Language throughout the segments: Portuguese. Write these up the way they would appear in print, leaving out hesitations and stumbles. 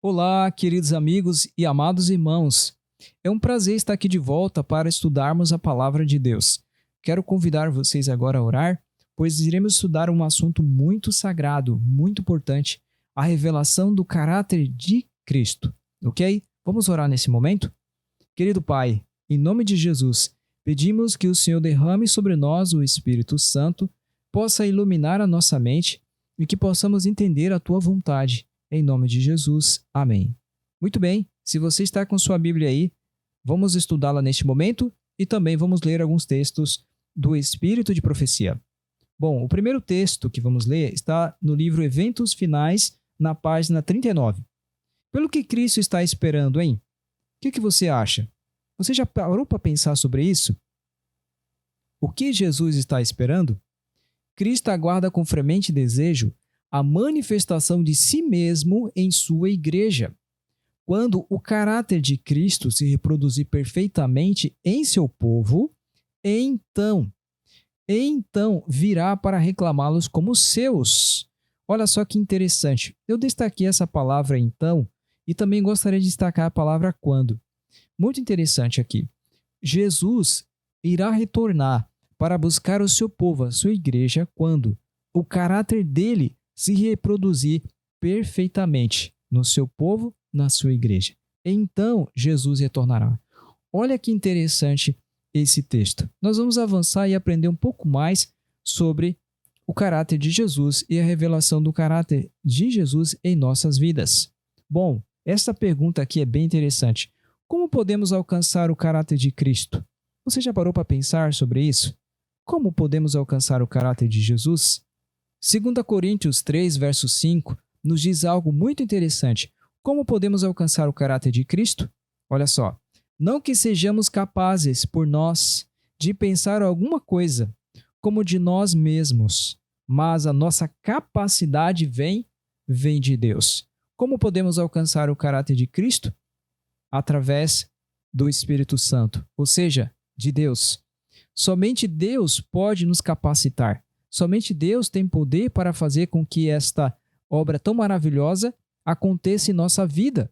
Olá, queridos amigos e amados irmãos. É um prazer estar aqui de volta para estudarmos a palavra de Deus. Quero convidar vocês agora a orar, pois iremos estudar um assunto muito sagrado, muito importante, a revelação do caráter de Cristo. Ok? Vamos orar nesse momento? Querido Pai, em nome de Jesus, pedimos que o Senhor derrame sobre nós o Espírito Santo, possa iluminar a nossa mente e que possamos entender a Tua vontade. Em nome de Jesus. Amém. Muito bem, se você está com sua Bíblia aí, vamos estudá-la neste momento e também vamos ler alguns textos do Espírito de Profecia. Bom, o primeiro texto que vamos ler está no livro Eventos Finais, na página 39. Pelo que Cristo está esperando, hein? O que você acha? Você já parou para pensar sobre isso? O que Jesus está esperando? Cristo aguarda com fremente desejo a manifestação de si mesmo em sua igreja. Quando o caráter de Cristo se reproduzir perfeitamente em seu povo, então virá para reclamá-los como seus. Olha só que interessante. Eu destaquei essa palavra então e também gostaria de destacar a palavra quando. Muito interessante aqui. Jesus irá retornar para buscar o seu povo, a sua igreja, quando o caráter dele se reproduzir perfeitamente no seu povo, na sua igreja. Então, Jesus retornará. Olha que interessante esse texto. Nós vamos avançar e aprender um pouco mais sobre o caráter de Jesus e a revelação do caráter de Jesus em nossas vidas. Bom, essa pergunta aqui é bem interessante. Como podemos alcançar o caráter de Cristo? Você já parou para pensar sobre isso? Como podemos alcançar o caráter de Jesus? 2 Coríntios 3, verso 5, nos diz algo muito interessante. Como podemos alcançar o caráter de Cristo? Olha só. Não que sejamos capazes, por nós, de pensar alguma coisa, como de nós mesmos, mas a nossa capacidade vem de Deus. Como podemos alcançar o caráter de Cristo? Através do Espírito Santo, ou seja, de Deus. Somente Deus pode nos capacitar. Somente Deus tem poder para fazer com que esta obra tão maravilhosa aconteça em nossa vida.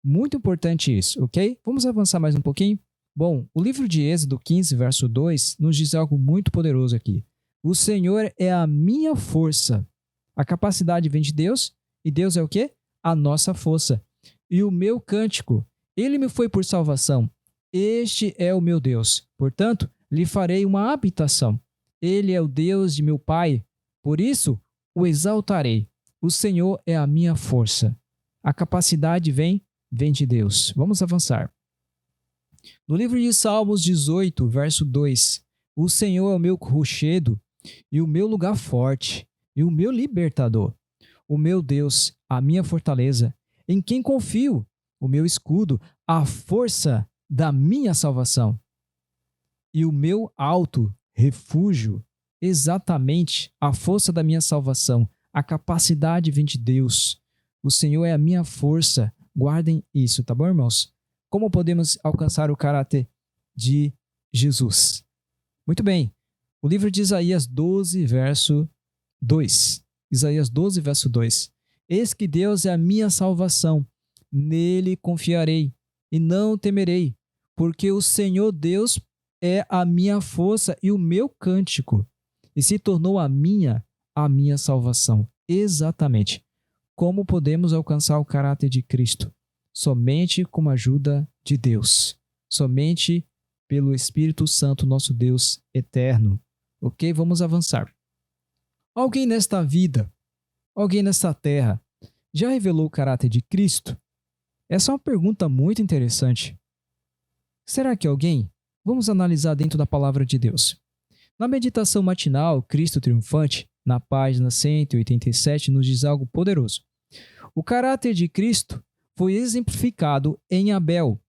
Muito importante isso, ok? Vamos avançar mais um pouquinho? Bom, o livro de Êxodo 15, verso 2, nos diz algo muito poderoso aqui. O Senhor é a minha força. A capacidade vem de Deus, e Deus é o quê? A nossa força. E o meu cântico, ele me foi por salvação. Este é o meu Deus. Portanto, lhe farei uma habitação. Ele é o Deus de meu Pai, por isso o exaltarei. O Senhor é a minha força. A capacidade vem de Deus. Vamos avançar. No livro de Salmos 18, verso 2, o Senhor é o meu rochedo e o meu lugar forte e o meu libertador. O meu Deus, a minha fortaleza, em quem confio, o meu escudo, a força da minha salvação. E o meu alto refúgio, exatamente a força da minha salvação, a capacidade vem de Deus. O Senhor é a minha força. Guardem isso, tá bom, irmãos? Como podemos alcançar o caráter de Jesus? Muito bem. O livro de Isaías 12, verso 2. Isaías 12, verso 2. Eis que Deus é a minha salvação. Nele confiarei e não temerei, porque o Senhor Deus é a minha força e o meu cântico, e se tornou a minha salvação. Exatamente. Como podemos alcançar o caráter de Cristo? Somente com a ajuda de Deus. Somente pelo Espírito Santo, nosso Deus eterno. Ok? Vamos avançar. Alguém nesta vida, alguém nesta terra, já revelou o caráter de Cristo? Essa é uma pergunta muito interessante. Será que alguém? Vamos analisar dentro da palavra de Deus. Na meditação matinal, Cristo Triunfante, na página 187, nos diz algo poderoso. O caráter de Cristo foi exemplificado em Abel,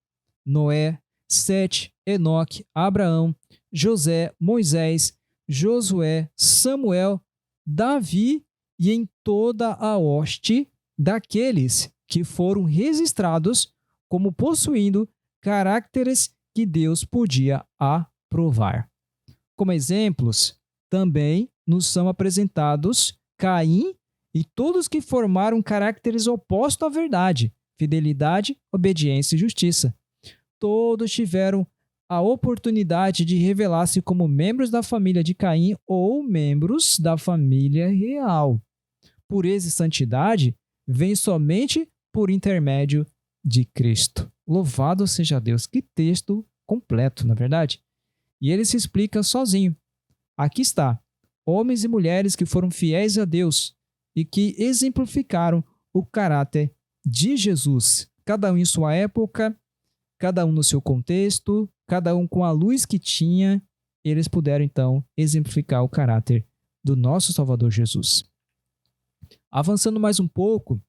Noé, Sete, Enoque, Abraão, José, Moisés, Josué, Samuel, Davi e em toda a hoste daqueles que foram registrados como possuindo caracteres que Deus podia aprovar. Como exemplos, também nos são apresentados Caim e todos que formaram caracteres opostos à verdade, fidelidade, obediência e justiça. Todos tiveram a oportunidade de revelar-se como membros da família de Caim ou membros da família real. Pureza e santidade vêm somente por intermédio de Cristo. Louvado seja Deus! Que texto completo, na verdade. E ele se explica sozinho. Aqui está: homens e mulheres que foram fiéis a Deus e que exemplificaram o caráter de Jesus, cada um em sua época, cada um no seu contexto, cada um com a luz que tinha, eles puderam então exemplificar o caráter do nosso Salvador Jesus. Avançando mais um pouco,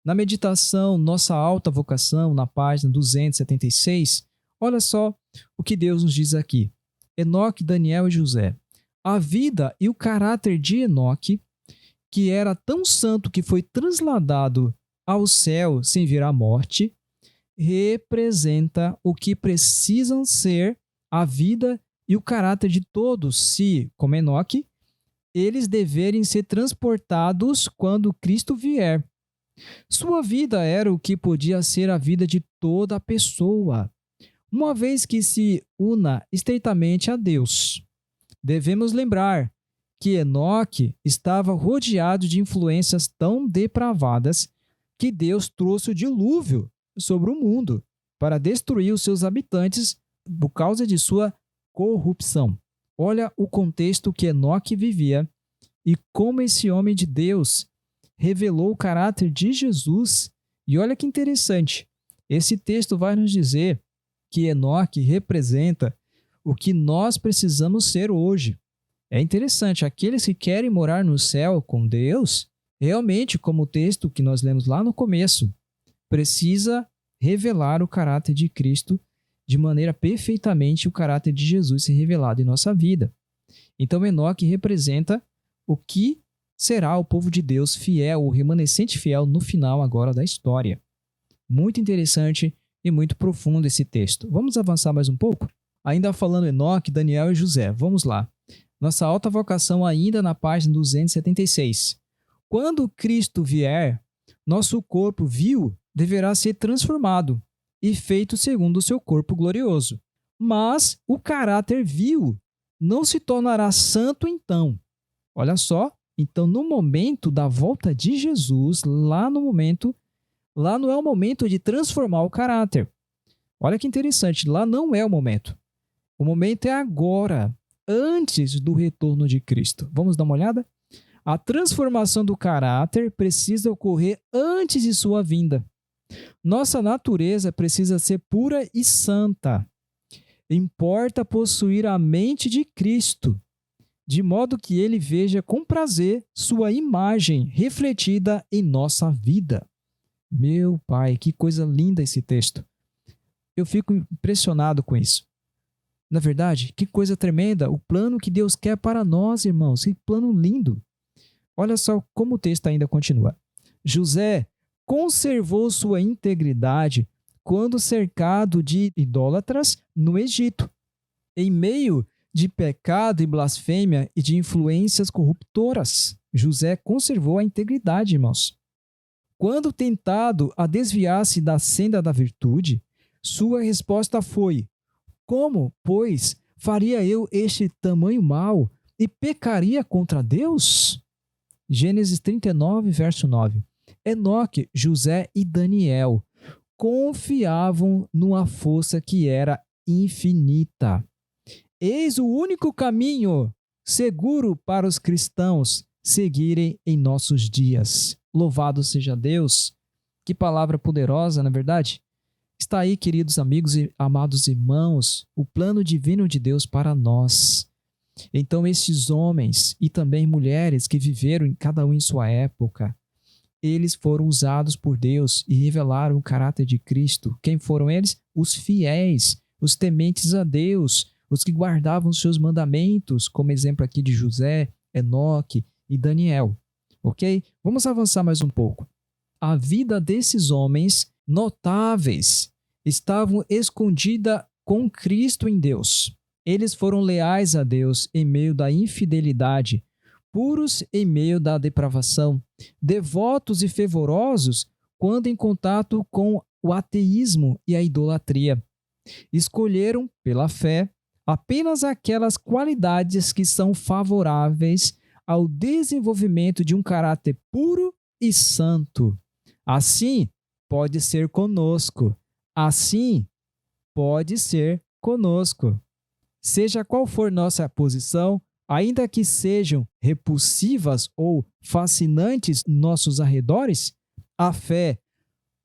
na meditação Nossa Alta Vocação, na página 276, olha só o que Deus nos diz aqui. Enoque, Daniel e José. A vida e o caráter de Enoque, que era tão santo que foi trasladado ao céu sem vir à morte, representa o que precisam ser a vida e o caráter de todos se, como Enoque, eles deverem ser transportados quando Cristo vier. Sua vida era o que podia ser a vida de toda a pessoa, uma vez que se una estreitamente a Deus. Devemos lembrar que Enoque estava rodeado de influências tão depravadas que Deus trouxe o dilúvio sobre o mundo para destruir os seus habitantes por causa de sua corrupção. Olha o contexto que Enoque vivia e como esse homem de Deus revelou o caráter de Jesus. E olha que interessante, esse texto vai nos dizer que Enoque representa o que nós precisamos ser hoje. É interessante, aqueles que querem morar no céu com Deus, realmente, como o texto que nós lemos lá no começo, precisa revelar o caráter de Cristo de maneira perfeitamente o caráter de Jesus ser revelado em nossa vida. Então, Enoque representa o que será o povo de Deus fiel, o remanescente fiel no final agora da história. Muito interessante e muito profundo esse texto. Vamos avançar mais um pouco? Ainda falando Enoque, Daniel e José. Vamos lá. Nossa alta vocação ainda na página 276. Quando Cristo vier, nosso corpo vil deverá ser transformado e feito segundo o seu corpo glorioso. Mas o caráter vil não se tornará santo então. Olha só, então no momento da volta de Jesus, lá não é o momento de transformar o caráter. Olha que interessante, lá não é o momento. O momento é agora, antes do retorno de Cristo. Vamos dar uma olhada? A transformação do caráter precisa ocorrer antes de sua vinda. Nossa natureza precisa ser pura e santa. Importa possuir a mente de Cristo, de modo que ele veja com prazer sua imagem refletida em nossa vida. Meu Pai, que coisa linda esse texto. Eu fico impressionado com isso. Na verdade, que coisa tremenda, o plano que Deus quer para nós, irmãos, que plano lindo. Olha só como o texto ainda continua. José conservou sua integridade quando cercado de idólatras no Egito, em meio de pecado e blasfêmia e de influências corruptoras. José conservou a integridade, irmãos. Quando tentado a desviar-se da senda da virtude, sua resposta foi: como, pois, faria eu este tamanho mal e pecaria contra Deus? Gênesis 39, verso 9. Enoque, José e Daniel confiavam numa força que era infinita. Eis o único caminho seguro para os cristãos seguirem em nossos dias. Louvado seja Deus! Que palavra poderosa, na verdade? Está aí, queridos amigos e amados irmãos, o plano divino de Deus para nós. Então, esses homens e também mulheres que viveram cada um em sua época, eles foram usados por Deus e revelaram o caráter de Cristo. Quem foram eles? Os fiéis, os tementes a Deus, os que guardavam os seus mandamentos, como exemplo aqui de José, Enoque e Daniel. Ok? Vamos avançar mais um pouco. A vida desses homens notáveis estavam escondida com Cristo em Deus. Eles foram leais a Deus em meio da infidelidade, puros em meio da depravação, devotos e fervorosos quando em contato com o ateísmo e a idolatria. Escolheram, pela fé, apenas aquelas qualidades que são favoráveis ao desenvolvimento de um caráter puro e santo. Assim, pode ser conosco. Assim, pode ser conosco. Seja qual for nossa posição, ainda que sejam repulsivas ou fascinantes nossos arredores, a fé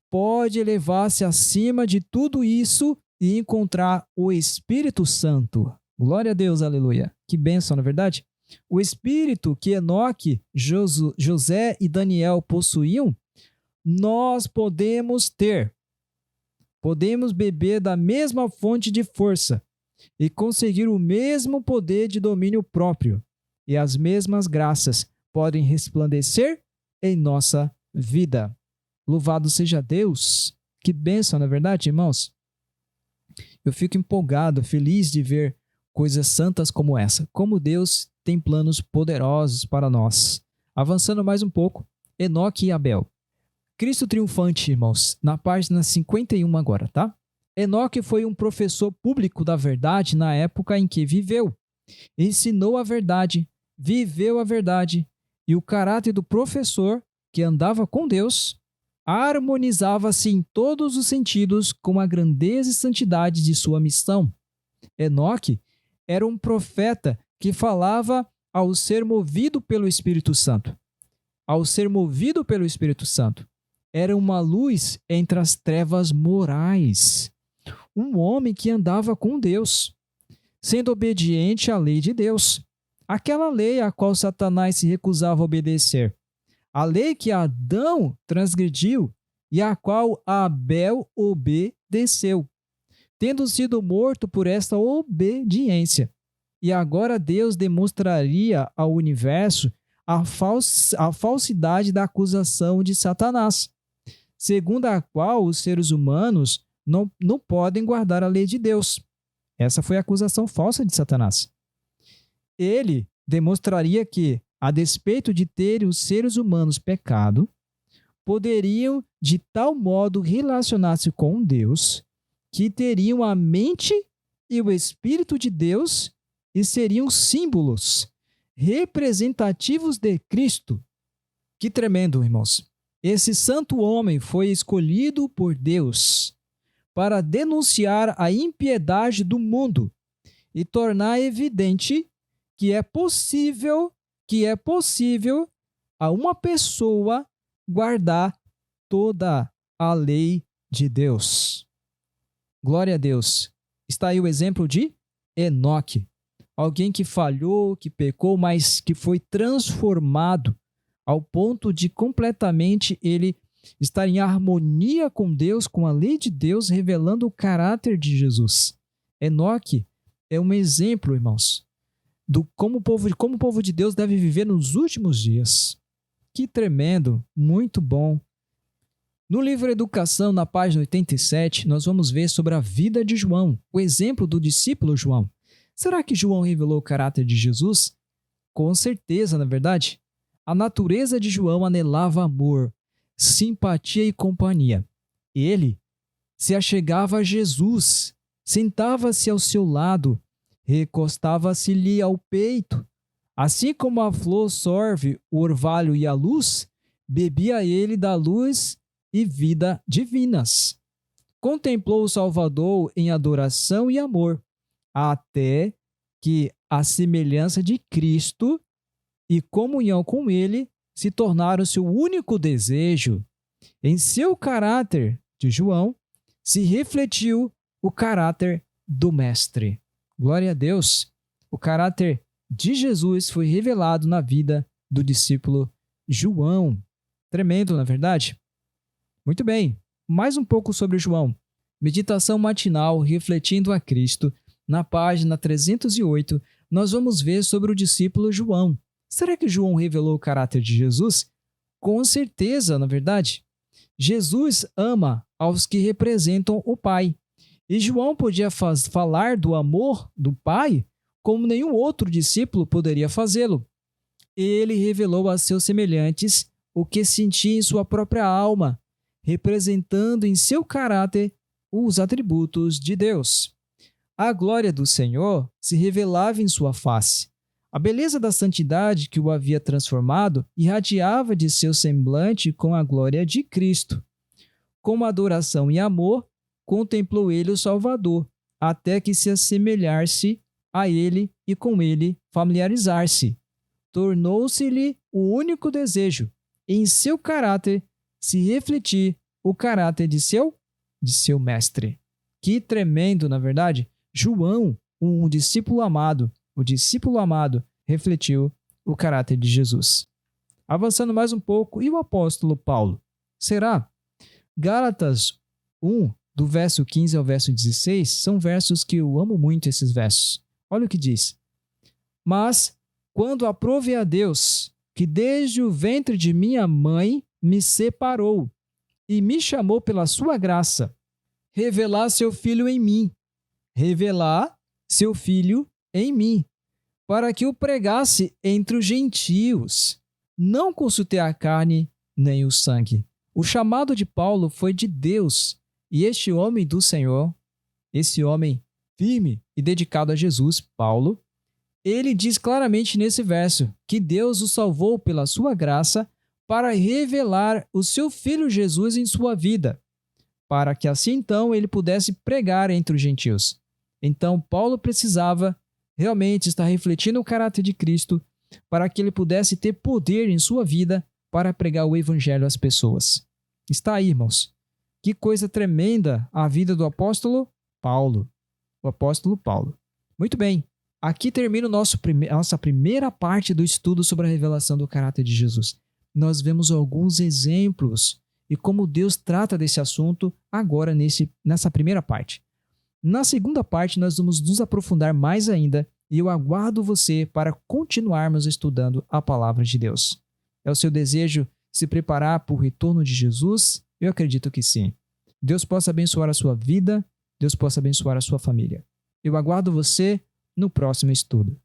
pode elevar-se acima de tudo isso e encontrar o Espírito Santo. Glória a Deus, aleluia. Que bênção, não é verdade? O Espírito que Enoque, José e Daniel possuíam, nós podemos ter. Podemos beber da mesma fonte de força e conseguir o mesmo poder de domínio próprio. E as mesmas graças podem resplandecer em nossa vida. Louvado seja Deus. Que bênção, não é verdade, irmãos? Eu fico empolgado, feliz de ver coisas santas como essa. Como Deus tem planos poderosos para nós. Avançando mais um pouco, Enoque e Abel. Cristo triunfante, irmãos, na página 51 agora, tá? Enoque foi um professor público da verdade na época em que viveu. Ensinou a verdade, viveu a verdade, e o caráter do professor, que andava com Deus, harmonizava-se em todos os sentidos com a grandeza e santidade de sua missão. Enoque era um profeta que falava ao ser movido pelo Espírito Santo. Ao ser movido pelo Espírito Santo, era uma luz entre as trevas morais. Um homem que andava com Deus, sendo obediente à lei de Deus. Aquela lei a qual Satanás se recusava a obedecer. A lei que Adão transgrediu e a qual Abel obedeceu, tendo sido morto por esta obediência. E agora Deus demonstraria ao universo a falsidade da acusação de Satanás, segundo a qual os seres humanos não podem guardar a lei de Deus. Essa foi a acusação falsa de Satanás. Ele demonstraria que, a despeito de terem os seres humanos pecado, poderiam de tal modo relacionar-se com Deus que teriam a mente e o Espírito de Deus e seriam símbolos representativos de Cristo. Que tremendo, irmãos! Esse santo homem foi escolhido por Deus para denunciar a impiedade do mundo e tornar evidente que é possível a uma pessoa guardar toda a lei de Deus. Glória a Deus. Está aí o exemplo de Enoque, alguém que falhou, que pecou, mas que foi transformado ao ponto de completamente ele estar em harmonia com Deus, com a lei de Deus, revelando o caráter de Jesus. Enoque é um exemplo, irmãos, do como o povo de Deus deve viver nos últimos dias. Que tremendo, muito bom. No livro Educação, na página 87, nós vamos ver sobre a vida de João, o exemplo do discípulo João. Será que João revelou o caráter de Jesus? Com certeza, na verdade. A natureza de João anelava amor, simpatia e companhia. Ele se achegava a Jesus, sentava-se ao seu lado, recostava-se-lhe ao peito. Assim como a flor sorve o orvalho e a luz, bebia ele da luz e vida divinas. Contemplou o Salvador em adoração e amor, até que a semelhança de Cristo e comunhão com ele se tornaram seu único desejo. Em seu caráter de João se refletiu o caráter do Mestre. Glória a Deus! O caráter de Jesus foi revelado na vida do discípulo João. Tremendo, na verdade? Muito bem, mais um pouco sobre João. Meditação matinal refletindo a Cristo. Na página 308, nós vamos ver sobre o discípulo João. Será que João revelou o caráter de Jesus? Com certeza, na verdade. Jesus ama aos que representam o Pai. E João podia falar do amor do Pai como nenhum outro discípulo poderia fazê-lo. Ele revelou a seus semelhantes o que sentia em sua própria alma, representando em seu caráter os atributos de Deus. A glória do Senhor se revelava em sua face. A beleza da santidade que o havia transformado irradiava de seu semblante com a glória de Cristo. Com adoração e amor, contemplou ele o Salvador, até que se assemelhar-se a ele e com ele familiarizar-se. Tornou-se-lhe o único desejo, em seu caráter, se refletir o caráter de seu mestre. Que tremendo, na verdade! João, o discípulo amado, refletiu o caráter de Jesus. Avançando mais um pouco, e o apóstolo Paulo? Será? Gálatas 1, do verso 15 ao verso 16, são versos que eu amo muito, esses versos. Olha o que diz. Mas, quando aprove a Deus, que desde o ventre de minha mãe me separou e me chamou pela sua graça, revelar seu Filho em mim, para que o pregasse entre os gentios. Não consultei a carne nem o sangue. O chamado de Paulo foi de Deus, e este homem do Senhor, esse homem firme e dedicado a Jesus, Paulo, ele diz claramente nesse verso que Deus o salvou pela sua graça para revelar o seu Filho Jesus em sua vida, para que assim então ele pudesse pregar entre os gentios. Então Paulo precisava realmente estar refletindo o caráter de Cristo para que ele pudesse ter poder em sua vida para pregar o evangelho às pessoas. Está aí, irmãos. Que coisa tremenda a vida do apóstolo Paulo. O apóstolo Paulo. Muito bem. Aqui termina a nossa primeira parte do estudo sobre a revelação do caráter de Jesus. Nós vemos alguns exemplos e como Deus trata desse assunto agora nessa primeira parte. Na segunda parte, nós vamos nos aprofundar mais ainda e eu aguardo você para continuarmos estudando a palavra de Deus. É o seu desejo se preparar para o retorno de Jesus? Eu acredito que sim. Deus possa abençoar a sua vida, Deus possa abençoar a sua família. Eu aguardo você no próximo estudo.